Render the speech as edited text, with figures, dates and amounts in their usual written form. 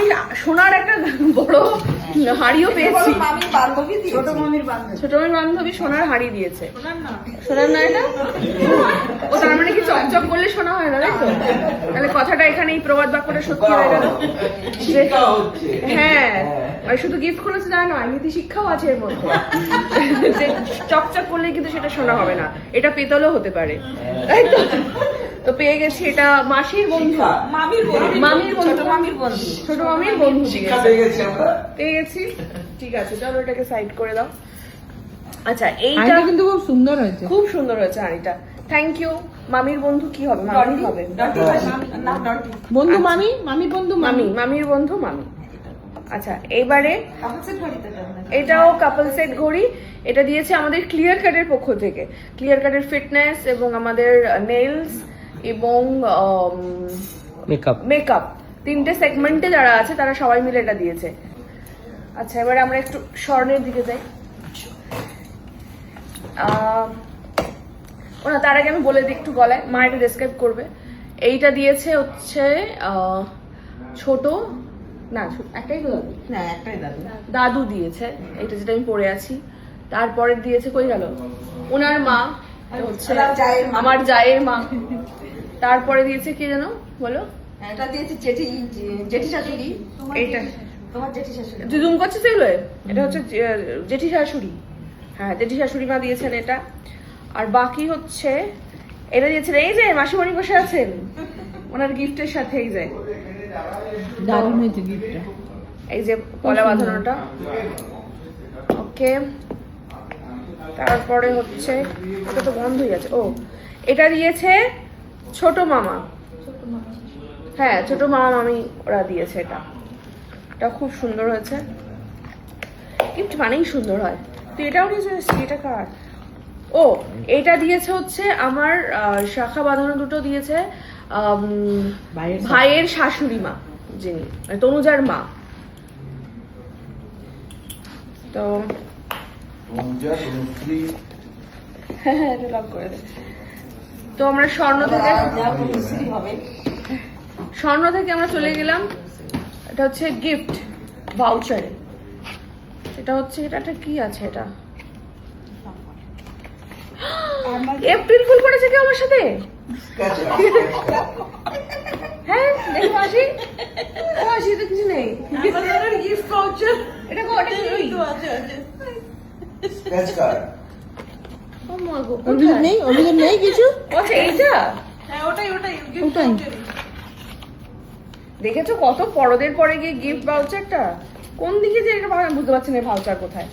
আমি সোনার একটা বড় হাড়িও পেয়েছি। ছোট মামির বান্ধবী সোনার হাড়ি দিয়েছে। সোনার না এটা? ও তার মানে কি চকচক করলে সোনা হয় না, তাই তো? তাহলে কথাটা এখানে এই প্রবাদ বাক্যটা সত্যি হয়ে গেল। হ্যাঁ, শুধু গিফট করেছে তা নয়, নীতি শিক্ষাও আছে এর মধ্যে। যে চকচক করলে কিন্তু সেটা সোনা হবে না, এটা পেতলও হতে পারে, তাই তো? তো পেয়ে গেছি এটা মাসির বন্ধু, ছোট মামির বন্ধু পেয়ে গেছি। ঠিক আছে, চলো এটাকে সাইড করে দাও। আচ্ছা, এইটা কিন্তু খুব সুন্দর হয়েছে, খুব সুন্দর হয়েছে হাঁড়িটা। Thank you. মামির বন্ধু কি হবে? মামি হবে। বন্ধু মামি, মামির বন্ধু মামি, মামির বন্ধু মামি। আচ্ছা, এইবারে এটাও কাপল সেট ঘড়ি। এটা দিয়েছে আমাদের ক্লিয়ার কাটের পক্ষ থেকে। ক্লিয়ার কাটের ফিটনেস এবং আমাদের নেইলস এবং মেকআপ তিনটে সেগমেন্টে যারা আছে তারা সবাই মিলে এটা দিয়েছে। আচ্ছা, এবারে আমরা একটু স্বর্ণের দিকে যাই। ওনা তার আগে আমি বলে দিই একটু গলায়, মা এটা ডেসক্রাইব করবে। এইটা দিয়েছে হচ্ছে ছোট না, একটাই দাদু দিয়েছে, এটা যেটা আমি পরে আছি। তারপরে দিয়েছে কই গেল ওনার মা, হচ্ছে আমার জায়ের মা। তারপরে দিয়েছে কি জানো বলো? এটা দিয়েছে জেঠি শাশুড়ি। এইটা তোমার জেঠি শাশুড়ি। তুই জুম করছিস এগুলো? এটা হচ্ছে জেঠি শাশুড়ি। হ্যাঁ, জেঠি শাশুড়ি মা দিয়েছেন এটা। আর বাকি হচ্ছে এটা দিয়েছেন এই যে মাসিমণি বসে আছেন ওনার গিফটের সাথে। এই যে দারুণ হয়েছে গিফটটা, এই যে পলা বাঁধানোটা। ওকে, তারপরে হচ্ছে এটা তো বন্ধ হয়ে গেছে। ও, এটা দিয়েছে ছোট মামা। হ্যাঁ, ছোট মামা মামি ওরা দিয়েছে এটা। এটা খুব সুন্দর হয়েছে। গিফট মানেই সুন্দর হয়। তুই এটাও নিয়েছিস? এটা কার? ও, এটা দিয়েছে হচ্ছে আমার শাখা বাঁধানো দুটো দিয়েছে ভাইয়ের শাশুড়ি মা, যিনি তনুজার মা। তো হ্যাঁ, লক করে দে। তো আমরা স্বর্ণ থেকে আমরা চলে গেলাম। এটা হচ্ছে গিফট ভাউচারে। এটা হচ্ছে এটা কি আছে? এটা এপ্রিল ফুল করেছে কি আমার সাথে? হ্যাঁ, দেখো আসি আসি, তো কিছু নেই। গিফট ভাউচার এটা কোটা কি? অভিযোগ নেই কিছু। আচ্ছা, এইটা ওটাই দেখেছো কত পরদের পরে গিয়ে গিফট ভাউচারটা কোন দিকে যে এটা বুঝতে পারছি না, ভাউচার কোথায়।